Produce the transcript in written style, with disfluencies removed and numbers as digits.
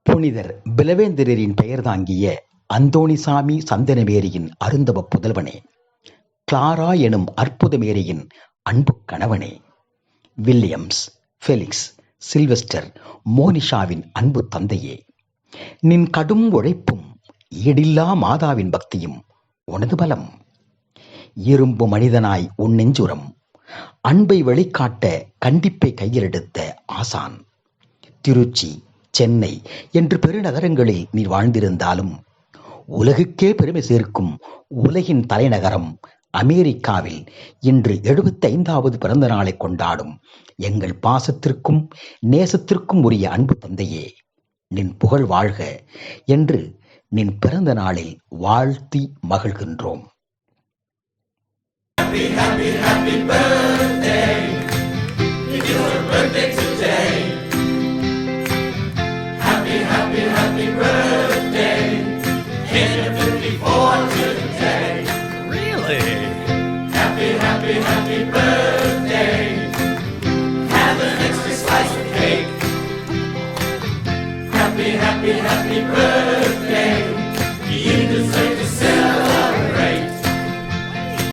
புனிதர் பிலவேந்திரரின் பெயர் தாங்கிய அந்தோணிசாமி சந்தனமேரியின் அருந்தவ புதல்வனே, கிளாரா எனும் அற்புத மேரியின் அன்பு கணவனே, வில்லியம்ஸ், ஃபெலிக்ஸ், சில்வெஸ்டர், மோனிஷாவின் அன்பு தந்தையே, நின் கடும் உழைப்பும் ஈடில்லா மாதாவின் பக்தியும் உனது பலம். இரும்பு மனிதனாய் உன் நெஞ்சுரம், அன்பை வெளிக்காட்ட கண்டிப்பை கையில் எடுத்த ஆசான். திருச்சி, சென்னை என்று பெருநகரங்களில் நீ வாழ்ந்திருந்தாலும் உலகுக்கே பெருமை சேர்க்கும் உலகின் தலைநகரம் அமெரிக்காவில் இன்று 75வது பிறந்த நாளை கொண்டாடும் எங்கள் பாசத்திற்கும் நேசத்திற்கும் உரிய அன்பு தந்தையே, நின் புகழ் வாழ்க என்று நின் பிறந்த நாளில் வாழ்த்தி மகிழ்கின்றோம். Happy, happy, happy birthday.